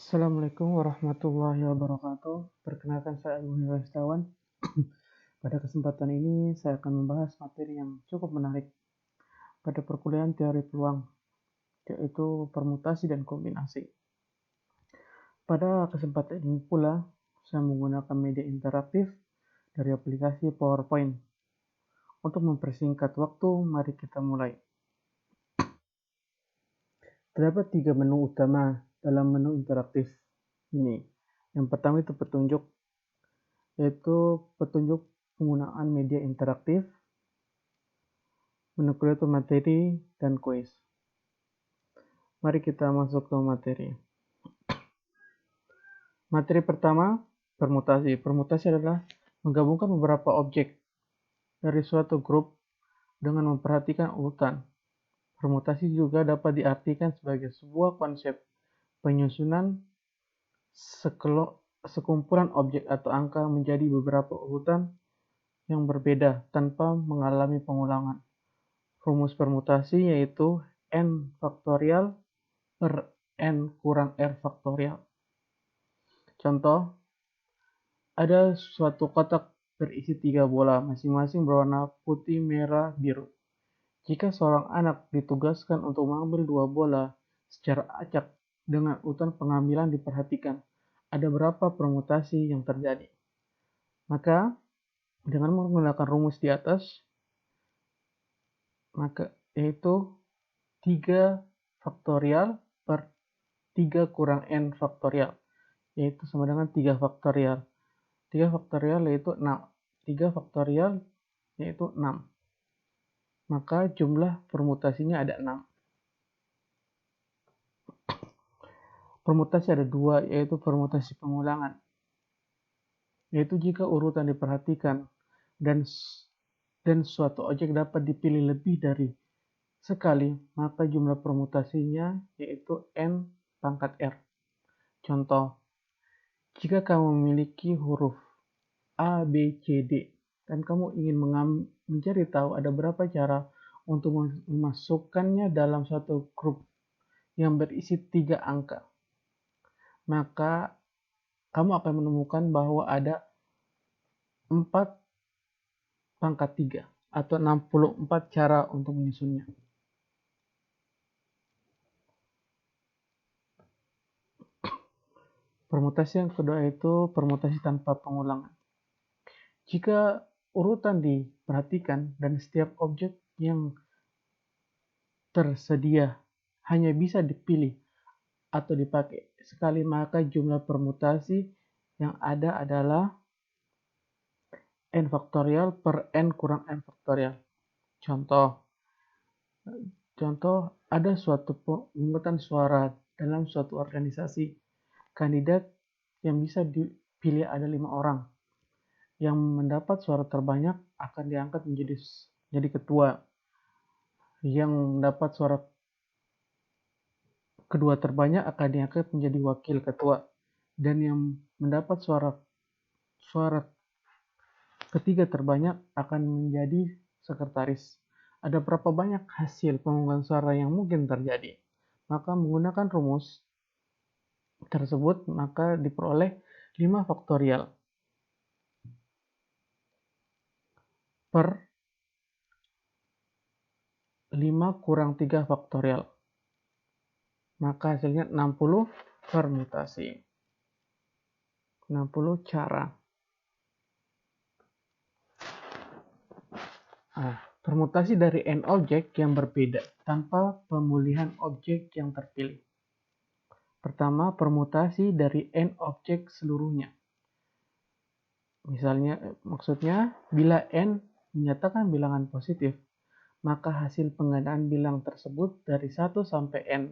Assalamualaikum warahmatullahi wabarakatuh. Perkenalkan saya Agung Setiawan. Pada kesempatan ini saya akan membahas materi yang cukup menarik pada perkuliahan teori peluang, yaitu permutasi dan kombinasi. Pada kesempatan ini pula, saya menggunakan media interaktif dari aplikasi PowerPoint. Untuk mempersingkat waktu, mari kita mulai. Terdapat 3 menu utama dalam menu interaktif ini. Yang pertama itu petunjuk, yaitu petunjuk penggunaan media interaktif. Menu kedua itu materi dan kuis. Mari kita masuk ke materi. Materi pertama, permutasi. Permutasi adalah menggabungkan beberapa objek dari suatu grup dengan memperhatikan urutan. Permutasi juga dapat diartikan sebagai sebuah konsep penyusunan sekumpulan objek atau angka menjadi beberapa urutan yang berbeda tanpa mengalami pengulangan. Rumus permutasi yaitu n faktorial per n kurang r faktorial. Contoh, ada suatu kotak berisi 3 bola, masing-masing berwarna putih, merah, biru. Jika seorang anak ditugaskan untuk mengambil 2 bola secara acak dengan urutan pengambilan diperhatikan, ada berapa permutasi yang terjadi? Maka, dengan menggunakan rumus di atas, maka yaitu 3 faktorial per 3 kurang n faktorial, yaitu sama dengan 3 faktorial. 3 faktorial yaitu 6. 3 faktorial yaitu 6. Maka jumlah permutasinya ada 6. Permutasi ada 2, yaitu permutasi pengulangan. Yaitu jika urutan diperhatikan dan suatu objek dapat dipilih lebih dari sekali, maka jumlah permutasinya yaitu n pangkat r. Contoh, jika kamu memiliki huruf A, B, C, D, dan kamu ingin mencari tahu ada berapa cara untuk memasukkannya dalam suatu grup yang berisi 3 angka, maka kamu akan menemukan bahwa ada 4 pangkat 3 atau 64 cara untuk menyusunnya. Permutasi yang kedua itu permutasi tanpa pengulangan. Jika urutan diperhatikan dan setiap objek yang tersedia hanya bisa dipilih atau dipakai sekali, maka jumlah permutasi yang ada adalah n faktorial per n kurang n faktorial. Contoh, ada suatu pemungutan suara dalam suatu organisasi. Kandidat yang bisa dipilih ada 5 orang. Yang mendapat suara terbanyak akan diangkat menjadi ketua. Yang mendapat suara kedua terbanyak akan diangkat menjadi wakil ketua. Dan yang mendapat suara ketiga terbanyak akan menjadi sekretaris. Ada berapa banyak hasil pemungutan suara yang mungkin terjadi? Maka menggunakan rumus tersebut, maka diperoleh 5 faktorial per 5 kurang 3 faktorial. Maka hasilnya 60 permutasi. 60 cara. Permutasi dari n objek yang berbeda tanpa pemulihan objek yang terpilih. Pertama, permutasi dari n objek seluruhnya. Maksudnya, bila n menyatakan bilangan positif, maka hasil penggandaan bilang tersebut dari 1 sampai n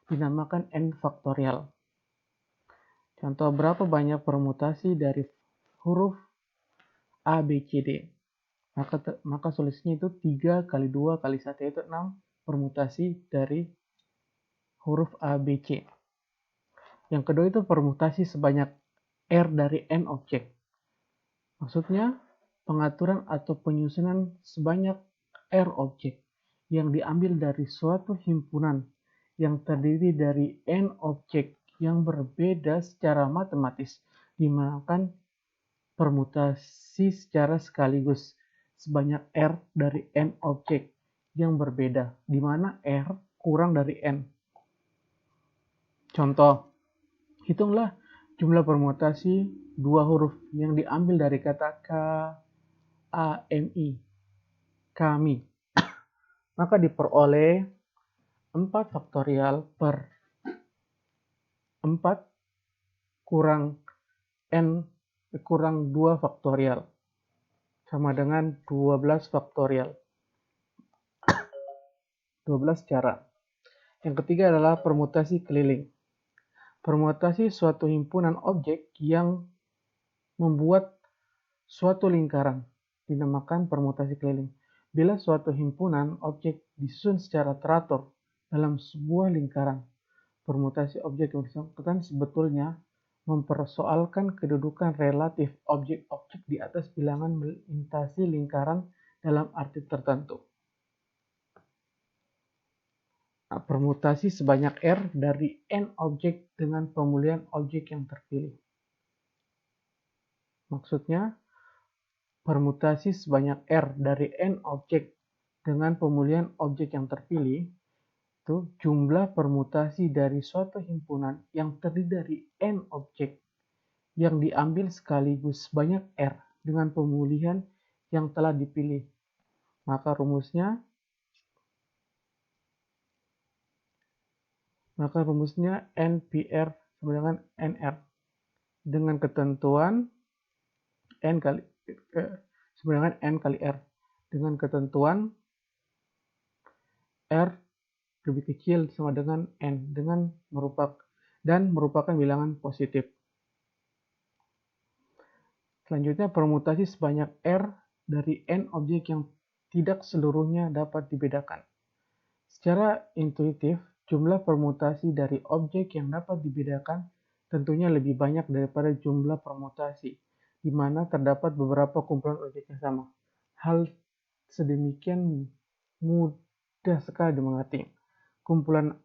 dinamakan n faktorial. Contoh, berapa banyak permutasi dari huruf A, B, C, D? Maka solusinya itu 3 kali 2 kali 1, yaitu 6 permutasi dari huruf A, B, C. Yang kedua itu permutasi sebanyak R dari N objek. Maksudnya, pengaturan atau penyusunan sebanyak R objek yang diambil dari suatu himpunan yang terdiri dari N objek yang berbeda secara matematis, dimanakan permutasi secara sekaligus sebanyak R dari N objek yang berbeda, di mana R kurang dari N. Contoh, hitunglah jumlah permutasi dua huruf yang diambil dari kata KAMI, kami. Maka diperoleh 4 faktorial per 4 kurang N kurang 2 faktorial sama dengan 12 faktorial. 12 cara. Yang ketiga adalah permutasi keliling. Permutasi suatu himpunan objek yang membuat suatu lingkaran dinamakan permutasi keliling. Bila suatu himpunan objek disusun secara teratur dalam sebuah lingkaran, permutasi objek yang bersangkutan sebetulnya mempersoalkan kedudukan relatif objek-objek di atas bilangan melintasi lingkaran dalam arti tertentu. Permutasi sebanyak R dari N objek dengan pemulihan objek yang terpilih. Maksudnya, permutasi sebanyak R dari N objek dengan pemulihan objek yang terpilih itu jumlah permutasi dari suatu himpunan yang terdiri dari N objek yang diambil sekaligus sebanyak R dengan pemulihan yang telah dipilih. Maka rumusnya NPR sama dengan NR dengan ketentuan N kali sama dengan N kali R dengan ketentuan R lebih kecil sama dengan N dengan merupakan bilangan positif. Selanjutnya permutasi sebanyak R dari N objek yang tidak seluruhnya dapat dibedakan. Secara intuitif, jumlah permutasi dari objek yang dapat dibedakan tentunya lebih banyak daripada jumlah permutasi, di mana terdapat beberapa kumpulan objek yang sama. Hal sedemikian mudah sekali dimengerti. Kumpulan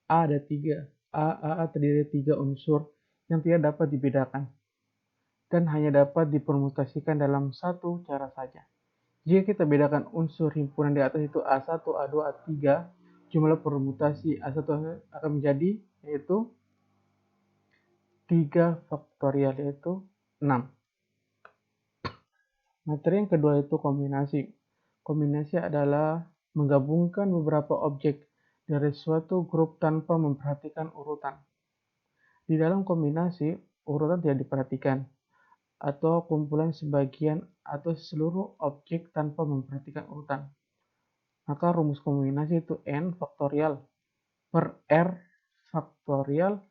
A ada 3. A terdiri dari 3 unsur yang tidak dapat dibedakan dan hanya dapat dipermutasikan dalam satu cara saja. Jika kita bedakan unsur himpunan di atas itu A1, A2, A3, jumlah permutasi A1 akan menjadi yaitu 3 faktorial yaitu 6. Materi yang kedua itu kombinasi. Kombinasi adalah menggabungkan beberapa objek dari suatu grup tanpa memperhatikan urutan. Di dalam kombinasi, urutan tidak diperhatikan, atau kumpulan sebagian atau seluruh objek tanpa memperhatikan urutan. Maka rumus kombinasi itu N faktorial per R faktorial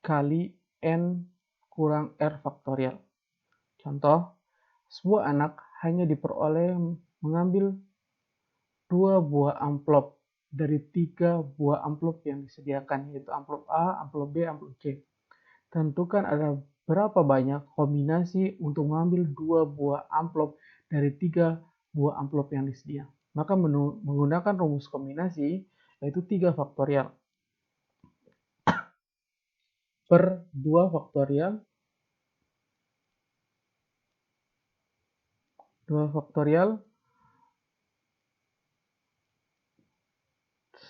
kali N kurang R faktorial. Contoh, sebuah anak hanya diperoleh mengambil 2 buah amplop dari 3 buah amplop yang disediakan, yaitu amplop A, amplop B, amplop C. Tentukan ada berapa banyak kombinasi untuk mengambil 2 buah amplop dari 3 buah amplop yang disediakan. Maka menggunakan rumus kombinasi yaitu 3 faktorial per 2 faktorial 2 faktorial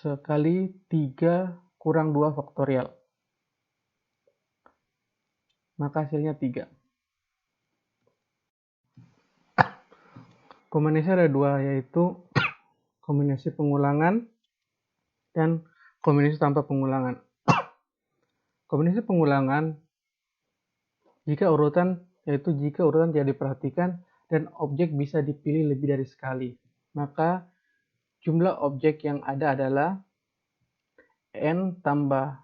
sekali 3 kurang 2 faktorial. Maka hasilnya 3. Kombinasi ada 2, yaitu kombinasi pengulangan dan kombinasi tanpa pengulangan. Kombinasi pengulangan jika urutan tidak diperhatikan dan objek bisa dipilih lebih dari sekali. Maka jumlah objek yang ada adalah N tambah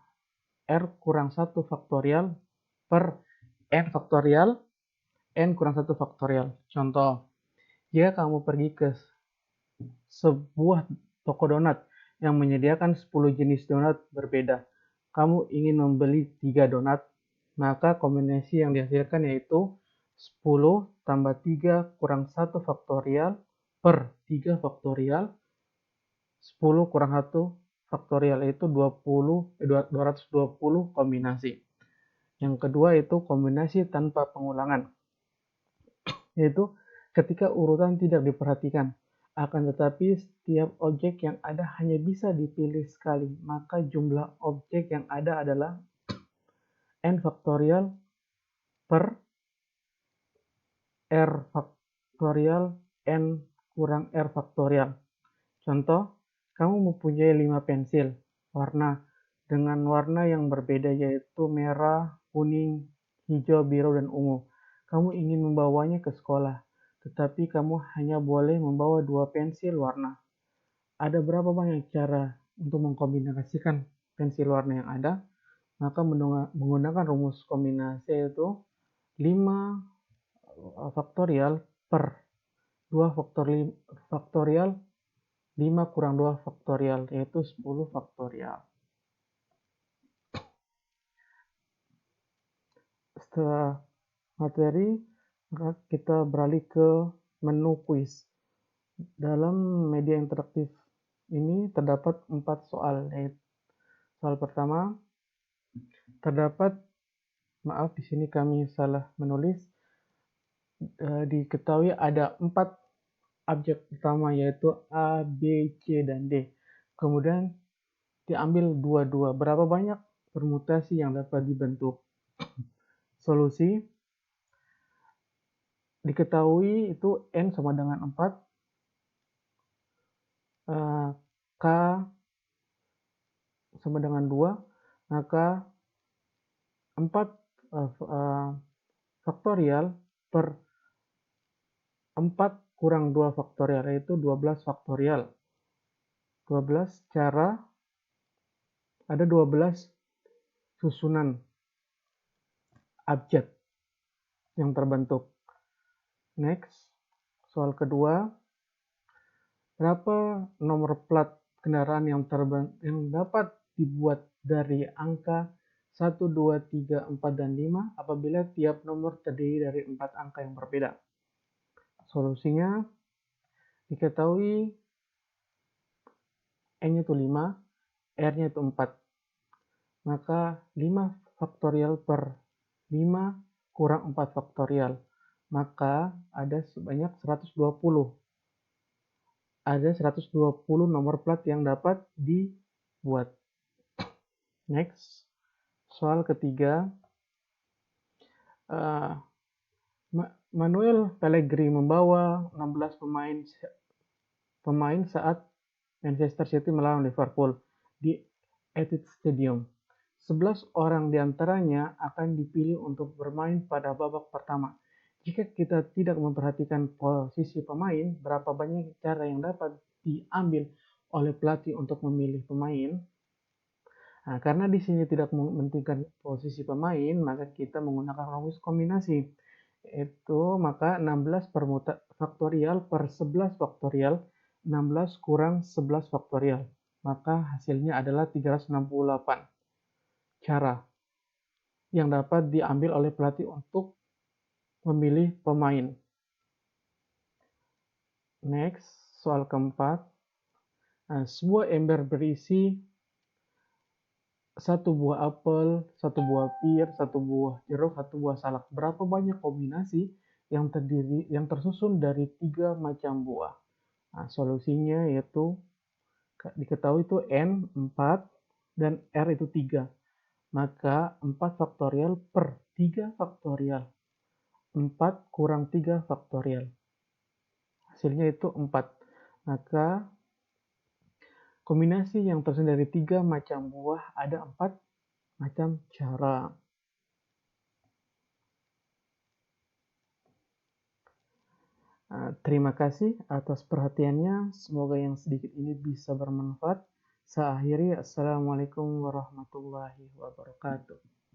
R kurang 1 faktorial per N faktorial N kurang 1 faktorial. Contoh, jika kamu pergi ke sebuah toko donat yang menyediakan 10 jenis donat berbeda, kamu ingin membeli 3 donat, maka kombinasi yang dihasilkan yaitu 10 tambah 3 kurang 1 faktorial per 3 faktorial 10 kurang 1 faktorial, yaitu 220 kombinasi. Yang kedua itu kombinasi tanpa pengulangan, yaitu ketika urutan tidak diperhatikan. Akan tetapi setiap objek yang ada hanya bisa dipilih sekali, maka jumlah objek yang ada adalah n faktorial per r faktorial n kurang r faktorial. Contoh, kamu mempunyai 5 pensil warna dengan warna yang berbeda, yaitu merah, kuning, hijau, biru, dan ungu. Kamu ingin membawanya ke sekolah, tetapi kamu hanya boleh membawa 2 pensil warna. Ada berapa banyak cara untuk mengkombinasikan pensil warna yang ada? Maka menggunakan rumus kombinasi, yaitu 5 faktorial per 2 faktorial 5 kurang 2 faktorial, yaitu 10 faktorial. Setelah materi, maka kita beralih ke menu kuis. Dalam media interaktif ini terdapat 4 soal, yaitu soal pertama, di sini kami salah menulis, diketahui ada 4 objek utama, yaitu A, B, C, dan D. Kemudian diambil 2-2. Berapa banyak permutasi yang dapat dibentuk? Solusi diketahui itu N sama dengan 4, K sama dengan 2, maka 4 faktorial per 4 kurang 2 faktorial, yaitu 12 faktorial. 12 cara, ada 12 susunan abjad yang terbentuk. Next, soal kedua, berapa nomor plat kendaraan yang dapat dibuat dari angka 1, 2, 3, 4, dan 5 apabila tiap nomor terdiri dari 4 angka yang berbeda? Solusinya diketahui N-nya itu 5, R-nya itu 4. Maka 5 faktorial per 5 kurang 4 faktorial. Maka ada sebanyak 120. Ada 120 nomor plat yang dapat dibuat. Next, soal ketiga. Manuel Pellegrini membawa 16 pemain saat Manchester City melawan Liverpool di Etihad Stadium. 11 orang diantaranya akan dipilih untuk bermain pada babak pertama. Jika kita tidak memperhatikan posisi pemain, berapa banyak cara yang dapat diambil oleh pelatih untuk memilih pemain? Nah, karena di sini tidak mementingkan posisi pemain, maka kita menggunakan rumus kombinasi. Maka 16 faktorial per 11 faktorial, 16 kurang 11 faktorial. Maka hasilnya adalah 368 cara yang dapat diambil oleh pelatih untuk memilih pemain. Next, soal keempat. Sebuah ember berisi 1 buah apel, 1 buah pir, 1 buah jeruk, 1 buah salak. Berapa banyak kombinasi yang tersusun dari 3 macam buah? Nah, solusinya yaitu diketahui itu N 4 dan R itu 3. Maka 4 faktorial per 3 faktorial. 4 kurang 3 faktorial. Hasilnya itu 4. Maka kombinasi yang tersusun dari 3 macam buah ada 4 macam cara. Terima kasih atas perhatiannya. Semoga yang sedikit ini bisa bermanfaat. Saya akhiri. Assalamualaikum warahmatullahi wabarakatuh.